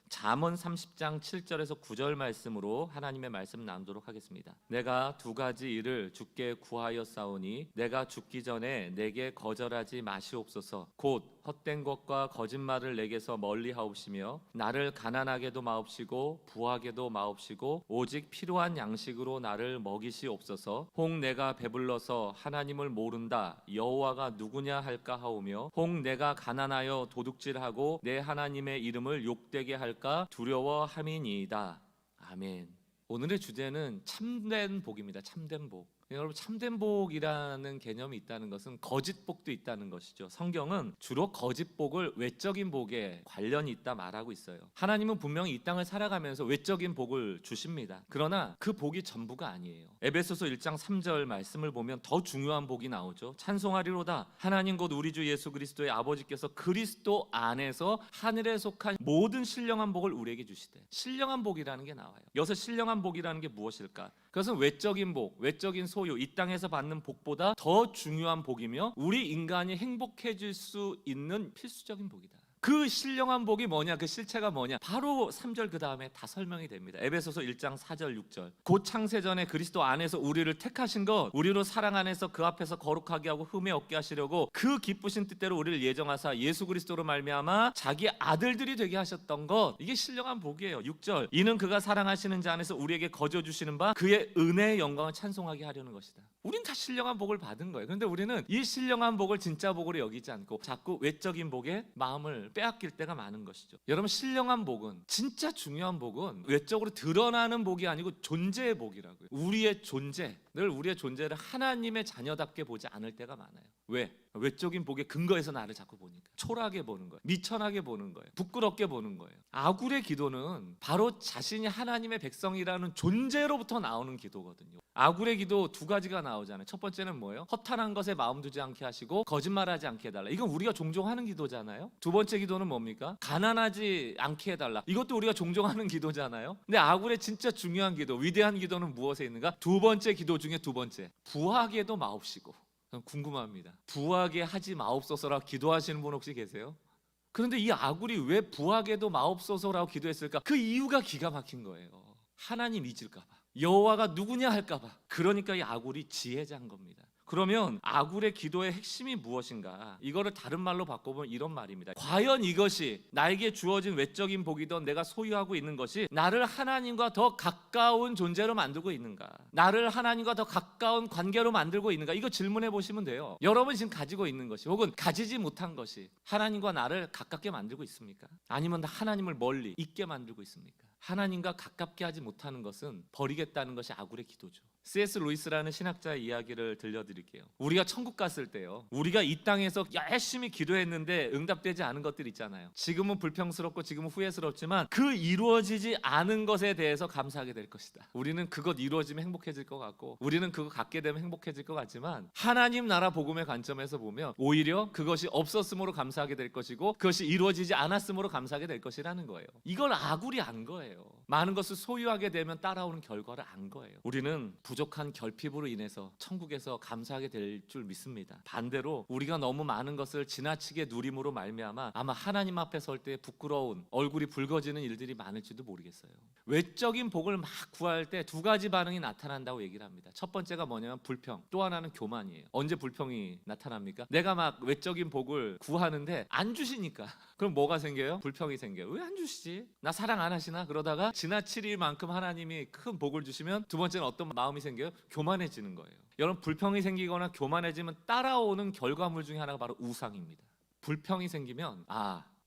잠언 30장 7절에서 9절 말씀으로 하나님의 말씀 나누도록 하겠습니다. 내가 두 가지 일을 주께 구하였사오니 내가 죽기 전에 내게 거절하지 마시옵소서. 곧 헛된 것과 거짓말을 내게서 멀리하옵시며 나를 가난하게도 마옵시고 부하게도 마옵시고 오직 필요한 양식으로 나를 먹이시옵소서. 혹 내가 배불러서 하나님을 모른다 여호와가 누구냐 할까 하오며 혹 내가 가난하여 도둑질하고 내 하나님의 이름을 욕되게 할까 두려워함이니이다. 아멘. 오늘의 주제는 참된 복입니다. 참된 복. 여러분, 참된 복이라는 개념이 있다는 것은 거짓 복도 있다는 것이죠. 성경은 주로 거짓 복을 외적인 복에 관련이 있다 말하고 있어요. 하나님은 분명히 이 땅을 살아가면서 외적인 복을 주십니다. 그러나 그 복이 전부가 아니에요. 에베소서 1장 3절 말씀을 보면 더 중요한 복이 나오죠. 찬송하리로다 하나님 곧 우리 주 예수 그리스도의 아버지께서 그리스도 안에서 하늘에 속한 모든 신령한 복을 우리에게 주시되, 신령한 복이라는 게 나와요. 여기서 신령한 복이라는 게 무엇일까? 그것은 외적인 복, 외적인 소유, 이 땅에서 받는 복보다 더 중요한 복이며 우리 인간이 행복해질 수 있는 필수적인 복이다. 그 신령한 복이 뭐냐? 그 실체가 뭐냐? 바로 3절 그 다음에 다 설명이 됩니다. 에베소서 1장 4절 6절. 곧 창세전에 그리스도 안에서 우리를 택하신 것, 우리로 사랑 안에서 그 앞에서 거룩하게 하고 흠에 없게 하시려고 그 기쁘신 뜻대로 우리를 예정하사 예수 그리스도로 말미암아 자기 아들들이 되게 하셨던 것, 이게 신령한 복이에요. 6절. 이는 그가 사랑하시는 자 안에서 우리에게 거저 주시는 바 그의 은혜의 영광을 찬송하게 하려는 것이다. 우린 다 신령한 복을 받은 거예요. 그런데 우리는 이 신령한 복을 진짜 복으로 여기지 않고 자꾸 외적인 복에 마음을 빼앗길 때가 많은 것이죠. 여러분, 신령한 복은, 진짜 중요한 복은 외적으로 드러나는 복이 아니고 존재의 복이라고요. 우리의 존재, 늘 우리의 존재를 하나님의 자녀답게 보지 않을 때가 많아요. 왜? 외적인 복에 근거해서 나를 자꾸 보니까 초라하게 보는 거예요. 미천하게 보는 거예요. 부끄럽게 보는 거예요. 아굴의 기도는 바로 자신이 하나님의 백성이라는 존재로부터 나오는 기도거든요. 아굴의 기도 두 가지가 나오잖아요. 첫 번째는 뭐예요? 허탄한 것에 마음 두지 않게 하시고 거짓말하지 않게 해달라. 이건 우리가 종종 하는 기도잖아요. 두 번째 기도는 뭡니까? 가난하지 않게 해달라. 이것도 우리가 종종 하는 기도잖아요. 근데 아굴의 진짜 중요한 기도, 위대한 기도는 무엇에 있는가? 두 번째 기도 중에 두 번째, 부하게도 마옵시고. 궁금합니다. 부하게 하지 마옵소서라고 기도하시는 분 혹시 계세요? 그런데 이 아굴이 왜 부하게도 마옵소서라고 기도했을까? 그 이유가 기가 막힌 거예요. 하나님 잊을까 봐, 여호와가 누구냐 할까 봐. 그러니까 이 아굴이 지혜자인 겁니다. 그러면 아굴의 기도의 핵심이 무엇인가? 이거를 다른 말로 바꿔보면 이런 말입니다. 과연 이것이 나에게 주어진 외적인 복이든 내가 소유하고 있는 것이 나를 하나님과 더 가까운 존재로 만들고 있는가? 나를 하나님과 더 가까운 관계로 만들고 있는가? 이거 질문해 보시면 돼요. 여러분 지금 가지고 있는 것이, 혹은 가지지 못한 것이 하나님과 나를 가깝게 만들고 있습니까? 아니면 하나님을 멀리 있게 만들고 있습니까? 하나님과 가깝게 하지 못하는 것은 버리겠다는 것이 아굴의 기도죠. C.S. 루이스라는 신학자의 이야기를 들려드릴게요. 우리가 천국 갔을 때요, 우리가 이 땅에서 열심히 기도했는데 응답되지 않은 것들 있잖아요. 지금은 불평스럽고 지금은 후회스럽지만 그 이루어지지 않은 것에 대해서 감사하게 될 것이다. 우리는 그것 이루어지면 행복해질 것 같고, 우리는 그거 갖게 되면 행복해질 것 같지만, 하나님 나라 복음의 관점에서 보면 오히려 그것이 없었음으로 감사하게 될 것이고 그것이 이루어지지 않았음으로 감사하게 될 것이라는 거예요. 이걸 아굴이 안 거예요. 많은 것을 소유하게 되면 따라오는 결과를 안 거예요. 우리는 부족한 결핍으로 인해서 천국에서 감사하게 될 줄 믿습니다. 반대로 우리가 너무 많은 것을 지나치게 누림으로 말미암아 아마 하나님 앞에 설 때 부끄러운, 얼굴이 붉어지는 일들이 많을지도 모르겠어요. 외적인 복을 막 구할 때 두 가지 반응이 나타난다고 얘기를 합니다. 첫 번째가 뭐냐면 불평, 또 하나는 교만이에요. 언제 불평이 나타납니까? 내가 막 외적인 복을 구하는데 안 주시니까. 그럼 뭐가 생겨요? 불평이 생겨요. 왜 안 주시지? 나 사랑 안 하시나? 그러다가 지나칠 일만큼 하나님이 큰 복을 주시면 두 번째는 어떤 마음이 생겨요? 교만해지는 거예요. 여러분, 불평이 생기거나 교만해지면 따라오는 결과물 중에 하나가 바로 우상입니다. 불평이 생기면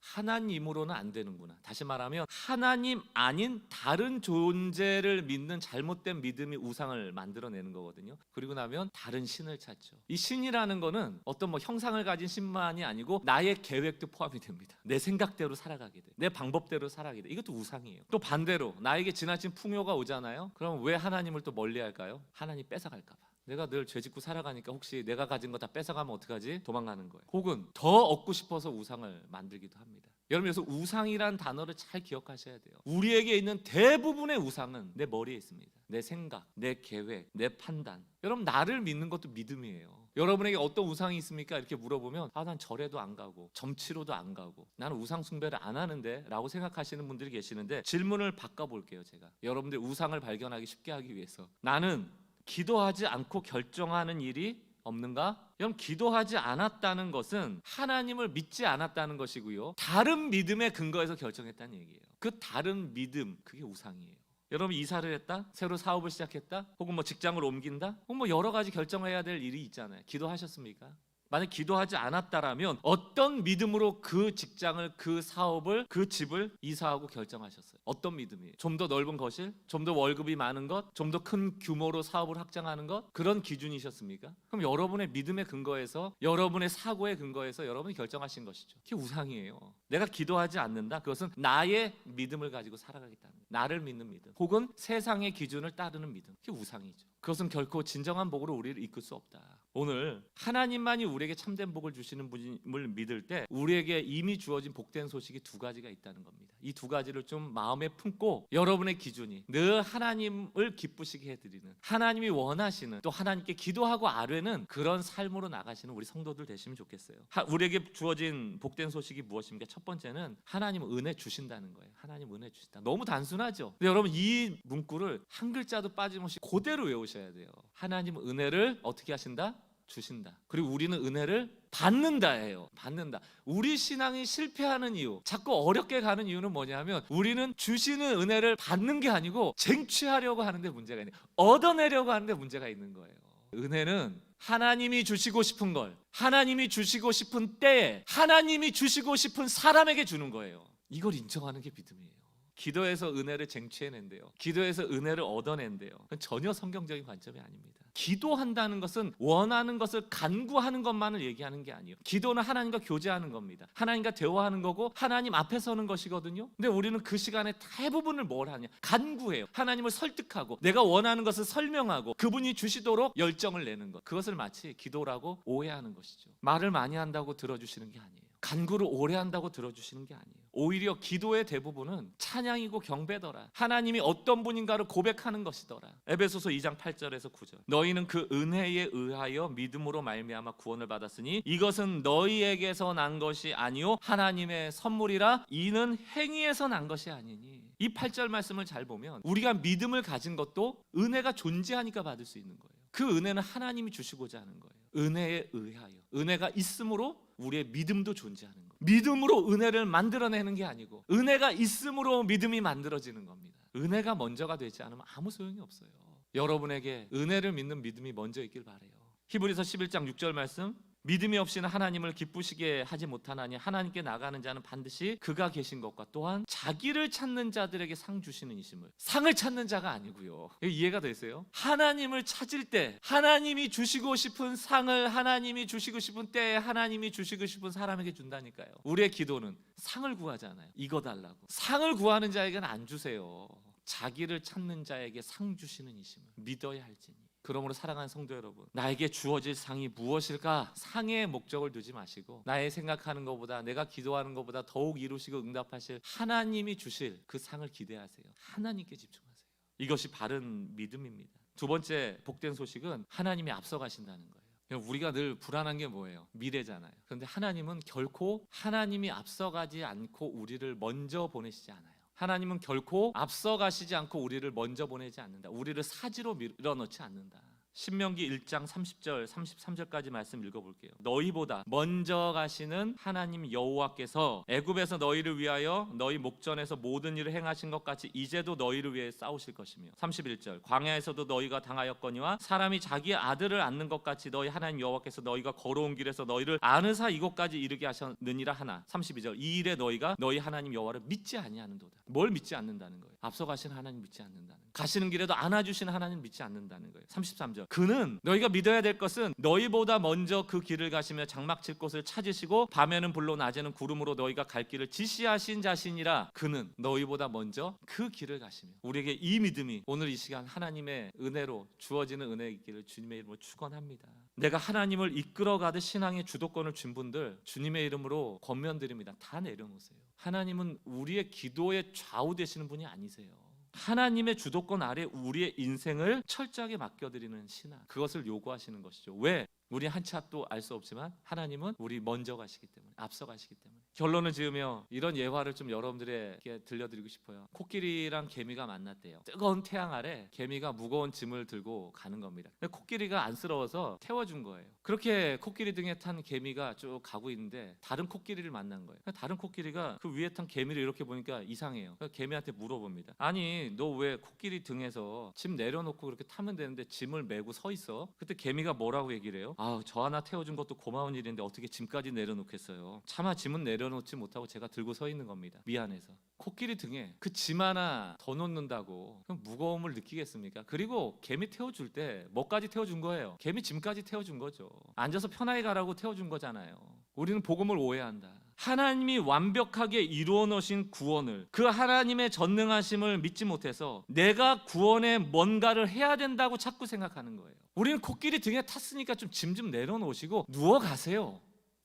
하나님으로는 안 되는구나. 다시 말하면 하나님 아닌 다른 존재를 믿는 잘못된 믿음이 우상을 만들어내는 거거든요. 그리고 나면 다른 신을 찾죠. 이 신이라는 거는 어떤 형상을 가진 신만이 아니고 나의 계획도 포함이 됩니다. 내 생각대로 살아가게 돼, 내 방법대로 살아가게 돼. 이것도 우상이에요. 또 반대로 나에게 지나친 풍요가 오잖아요. 그럼 왜 하나님을 또 멀리할까요? 하나님 뺏어갈까 봐. 내가 늘 죄짓고 살아가니까 혹시 내가 가진 거 다 뺏어가면 어떡하지? 도망가는 거예요. 혹은 더 얻고 싶어서 우상을 만들기도 합니다. 여러분, 그래서 우상이란 단어를 잘 기억하셔야 돼요. 우리에게 있는 대부분의 우상은 내 머리에 있습니다. 내 생각, 내 계획, 내 판단. 여러분, 나를 믿는 것도 믿음이에요. 여러분에게 어떤 우상이 있습니까? 이렇게 물어보면 난 절에도 안 가고 점치로도 안 가고 나는 우상 숭배를 안 하는데 라고 생각하시는 분들이 계시는데, 질문을 바꿔볼게요. 제가 여러분들 우상을 발견하기 쉽게 하기 위해서, 나는 기도하지 않고 결정하는 일이 없는가? 여러분, 기도하지 않았다는 것은 하나님을 믿지 않았다는 것이고요, 다른 믿음의 근거에서 결정했다는 얘기예요. 그 다른 믿음, 그게 우상이에요. 여러분, 이사를 했다, 새로 사업을 시작했다, 혹은 뭐 직장을 옮긴다, 혹은 뭐 여러 가지 결정해야 될 일이 있잖아요. 기도하셨습니까? 만약 기도하지 않았다라면 어떤 믿음으로 그 직장을, 그 사업을, 그 집을 이사하고 결정하셨어요? 어떤 믿음이에요? 좀 더 넓은 거실? 좀 더 월급이 많은 것? 좀 더 큰 규모로 사업을 확장하는 것? 그런 기준이셨습니까? 그럼 여러분의 믿음의 근거에서, 여러분의 사고의 근거에서 여러분이 결정하신 것이죠. 그게 우상이에요. 내가 기도하지 않는다, 그것은 나의 믿음을 가지고 살아가겠다는 거예요. 나를 믿는 믿음, 혹은 세상의 기준을 따르는 믿음, 그게 우상이죠. 그것은 결코 진정한 복으로 우리를 이끌 수 없다. 오늘 하나님만이 우리에게 참된 복을 주시는 분을 믿을 때 우리에게 이미 주어진 복된 소식이 두 가지가 있다는 겁니다. 이 두 가지를 좀 마음에 품고 여러분의 기준이 늘 하나님을 기쁘시게 해드리는, 하나님이 원하시는, 또 하나님께 기도하고 아뢰는 그런 삶으로 나가시는 우리 성도들 되시면 좋겠어요. 우리에게 주어진 복된 소식이 무엇입니까? 첫 번째는 하나님은 은혜 주신다는 거예요. 하나님 은혜 주신다. 너무 단순하죠. 근데 여러분, 이 문구를 한 글자도 빠짐없이 그대로 외우셔야 돼요. 하나님은 은혜를 어떻게 하신다? 주신다. 그리고 우리는 은혜를 받는다예요. 받는다. 우리 신앙이 실패하는 이유, 자꾸 어렵게 가는 이유는 뭐냐면, 우리는 주시는 은혜를 받는 게 아니고 쟁취하려고 하는데 문제가 있는, 얻어내려고 하는데 문제가 있는 거예요. 은혜는 하나님이 주시고 싶은 걸, 하나님이 주시고 싶은 때에, 하나님이 주시고 싶은 사람에게 주는 거예요. 이걸 인정하는 게 믿음이에요. 기도해서 은혜를 쟁취해낸대요. 기도해서 은혜를 얻어낸대요. 그건 전혀 성경적인 관점이 아닙니다. 기도한다는 것은 원하는 것을 간구하는 것만을 얘기하는 게 아니에요. 기도는 하나님과 교제하는 겁니다. 하나님과 대화하는 거고 하나님 앞에 서는 것이거든요. 근데 우리는 그 시간에 대부분을 뭘 하냐? 간구해요. 하나님을 설득하고 내가 원하는 것을 설명하고 그분이 주시도록 열정을 내는 것, 그것을 마치 기도라고 오해하는 것이죠. 말을 많이 한다고 들어주시는 게 아니에요. 간구를 오래 한다고 들어주시는 게 아니에요. 오히려 기도의 대부분은 찬양이고 경배더라, 하나님이 어떤 분인가를 고백하는 것이더라. 에베소서 2장 8절에서 9절, 너희는 그 은혜에 의하여 믿음으로 말미암아 구원을 받았으니 이것은 너희에게서 난 것이 아니요 하나님의 선물이라, 이는 행위에서 난 것이 아니니. 이 8절 말씀을 잘 보면 우리가 믿음을 가진 것도 은혜가 존재하니까 받을 수 있는 거예요. 그 은혜는 하나님이 주시고자 하는 거예요. 은혜에 의하여, 은혜가 있으므로 우리의 믿음도 존재하는 거예요. 믿음으로 은혜를 만들어내는 게 아니고 은혜가 있음으로 믿음이 만들어지는 겁니다. 은혜가 먼저가 되지 않으면 아무 소용이 없어요. 여러분에게 은혜를 믿는 믿음이 먼저 있길 바라요. 히브리서 11장 6절 말씀, 믿음이 없이는 하나님을 기쁘시게 하지 못하나니 하나님께 나가는 자는 반드시 그가 계신 것과 또한 자기를 찾는 자들에게 상 주시는 이심을. 상을 찾는 자가 아니고요. 이해가 되세요? 하나님을 찾을 때 하나님이 주시고 싶은 상을 하나님이 주시고 싶은 때에 하나님이 주시고 싶은 사람에게 준다니까요. 우리의 기도는 상을 구하잖아요. 이거 달라고. 상을 구하는 자에게는 안 주세요. 자기를 찾는 자에게 상 주시는 이심을 믿어야 할지니. 그러므로 사랑하는 성도 여러분, 나에게 주어질 상이 무엇일까? 상의 목적을 두지 마시고 나의 생각하는 것보다, 내가 기도하는 것보다 더욱 이루시고 응답하실 하나님이 주실 그 상을 기대하세요. 하나님께 집중하세요. 이것이 바른 믿음입니다. 두 번째 복된 소식은 하나님이 앞서가신다는 거예요. 우리가 늘 불안한 게 뭐예요? 미래잖아요. 그런데 하나님은 결코 하나님이 앞서가지 않고 우리를 먼저 보내시지 않아요. 하나님은 결코 앞서가시지 않고 우리를 먼저 보내지 않는다. 우리를 사지로 밀어넣지 않는다. 신명기 1장 30절 33절까지 말씀 읽어볼게요. 너희보다 먼저 가시는 하나님 여호와께서 애굽에서 너희를 위하여 너희 목전에서 모든 일을 행하신 것 같이 이제도 너희를 위해 싸우실 것이며, 31절 광야에서도 너희가 당하였거니와 사람이 자기의 아들을 안는 것 같이 너희 하나님 여호와께서 너희가 걸어온 길에서 너희를 안으사 이곳까지 이르게 하셨느니라 하나, 32절 이 일에 너희가 너희 하나님 여호와를 믿지 아니하는도다. 뭘 믿지 않는다는 거예요? 앞서가신 하나님 믿지 않는다는 거예요. 가시는 길에도 안아주시는 하나님 믿지 않는다는 거예요. 33절 그는, 너희가 믿어야 될 것은 너희보다 먼저 그 길을 가시며 장막 칠 곳을 찾으시고 밤에는 불로 낮에는 구름으로 너희가 갈 길을 지시하신 자신이라. 그는 너희보다 먼저 그 길을 가시며. 우리에게 이 믿음이 오늘 이 시간 하나님의 은혜로 주어지는 은혜의 길을 주님의 이름으로 축원합니다. 내가 하나님을 이끌어가듯 신앙의 주도권을 준 분들 주님의 이름으로 권면드립니다. 다 내려놓으세요. 하나님은 우리의 기도에 좌우되시는 분이 아니세요. 하나님의 주도권 아래 우리의 인생을 철저하게 맡겨드리는 신앙, 그것을 요구하시는 것이죠. 왜? 우리 한 치 앞도 알 수 없지만 하나님은 우리 먼저 가시기 때문에, 앞서 가시기 때문에. 결론을 지으며 이런 예화를 좀 여러분들에게 들려드리고 싶어요. 코끼리랑 개미가 만났대요. 뜨거운 태양 아래 개미가 무거운 짐을 들고 가는 겁니다. 근데 코끼리가 안쓰러워서 태워준 거예요. 그렇게 코끼리 등에 탄 개미가 쭉 가고 있는데 다른 코끼리를 만난 거예요. 다른 코끼리가 그 위에 탄 개미를 이렇게 보니까 이상해요. 개미한테 물어봅니다. 아니, 너 왜 코끼리 등에서 짐 내려놓고 그렇게 타면 되는데 짐을 메고 서 있어? 그때 개미가 뭐라고 얘기를 해요? 아, 저 하나 태워준 것도 고마운 일인데 어떻게 짐까지 내려놓겠어요? 차마 짐은 내려놓지 못하고 제가 들고 서 있는 겁니다. 미안해서. 코끼리 등에 그 짐 하나 더 놓는다고 그럼 무거움을 느끼겠습니까? 그리고 개미 태워줄 때 뭐까지 태워준 거예요? 개미 짐까지 태워준 거죠. 앉아서 편하게 가라고 태워준 거잖아요. 우리는 복음을 오해한다. 하나님이 완벽하게 이루어 놓으신 구원을, 그 하나님의 전능하심을 믿지 못해서 내가 구원에 뭔가를 해야 된다고 자꾸 생각하는 거예요. 우리는 코끼리 등에 탔으니까 좀 짐 좀 내려놓으시고 누워 가세요.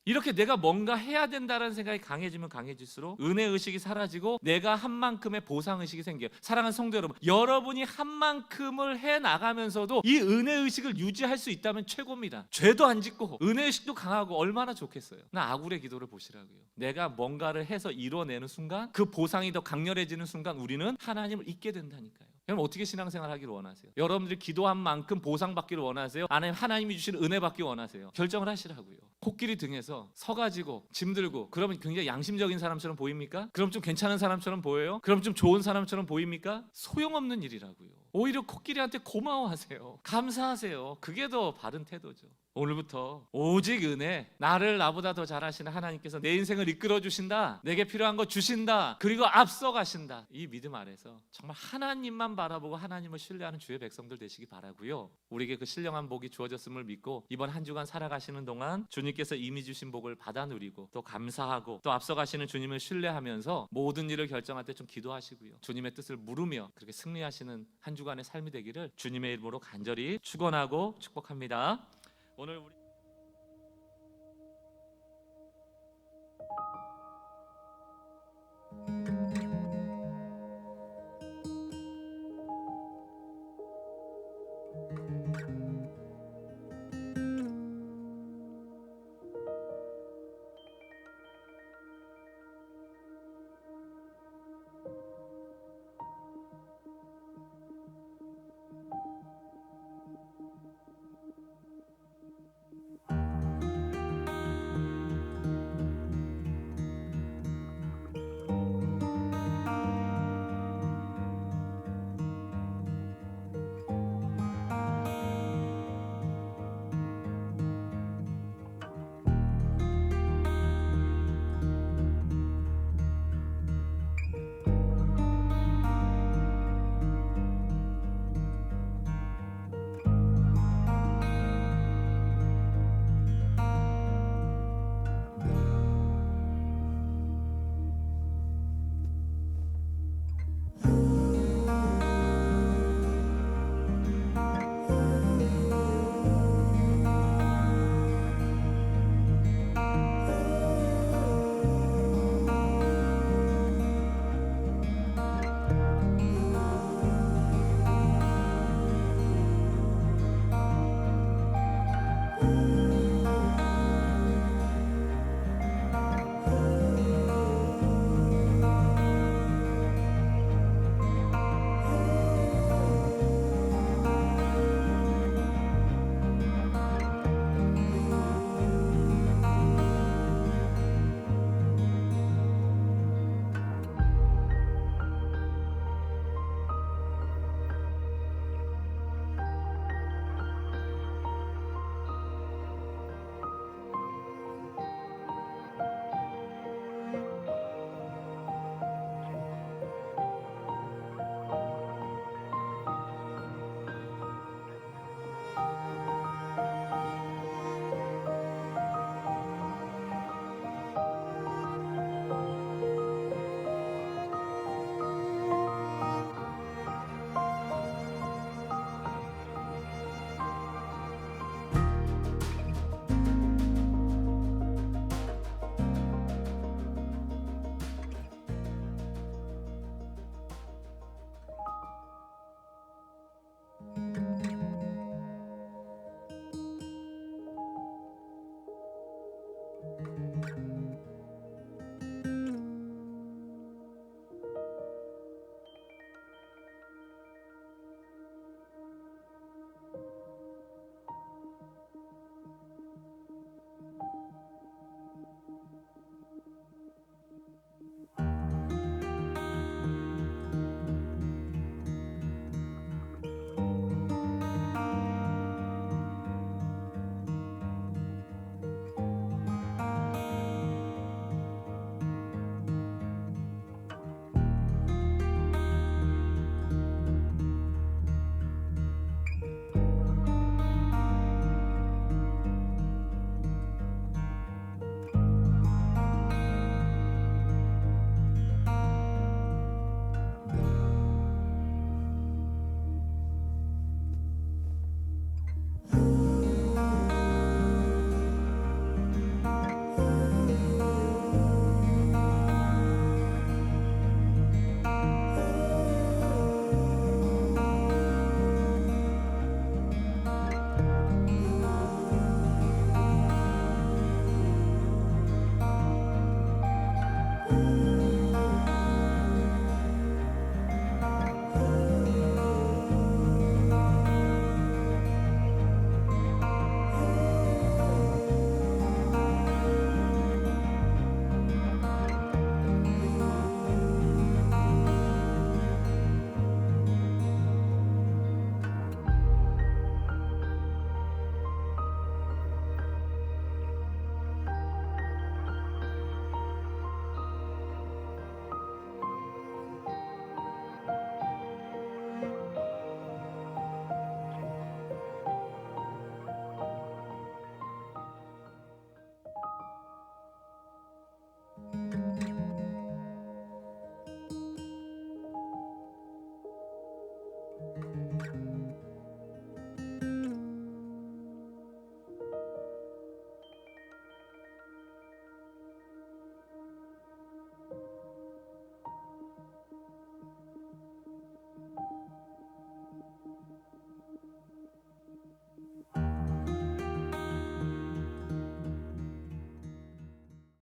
이렇게 내가 뭔가 해야 된다는 생각이 강해지면 강해질수록 은혜의식이 사라지고 내가 한 만큼의 보상의식이 생겨요. 사랑하는 성도 여러분, 여러분이 한 만큼을 해나가면서도 이 은혜의식을 유지할 수 있다면 최고입니다. 죄도 안 짓고 은혜의식도 강하고 얼마나 좋겠어요. 나 아굴의 기도를 보시라고요. 내가 뭔가를 해서 이뤄내는 순간, 그 보상이 더 강렬해지는 순간 우리는 하나님을 잊게 된다니까요. 여러분, 어떻게 신앙생활 하기를 원하세요? 여러분들이 기도한 만큼 보상받기를 원하세요? 아니면 하나님이 주시는 은혜 받기 원하세요? 결정을 하시라고요. 코끼리 등에서 서가지고 짐 들고, 그러면 굉장히 양심적인 사람처럼 보입니까? 그럼 좀 괜찮은 사람처럼 보여요? 그럼 좀 좋은 사람처럼 보입니까? 소용없는 일이라고요. 오히려 코끼리한테 고마워하세요. 감사하세요. 그게 더 바른 태도죠. 오늘부터 오직 은혜, 나를 나보다 더 잘하시는 하나님께서 내 인생을 이끌어 주신다, 내게 필요한 거 주신다, 그리고 앞서 가신다, 이 믿음 아래서 정말 하나님만 바라보고 하나님을 신뢰하는 주의 백성들 되시기 바라고요. 우리에게 그 신령한 복이 주어졌음을 믿고 이번 한 주간 살아가시는 동안 주님께서 이미 주신 복을 받아 누리고 또 감사하고 또 앞서 가시는 주님을 신뢰하면서 모든 일을 결정할 때 좀 기도하시고요, 주님의 뜻을 물으며 그렇게 승리하시는 한 주간의 삶이 되기를 주님의 이름으로 간절히 축원하고 축복합니다. 오늘 우리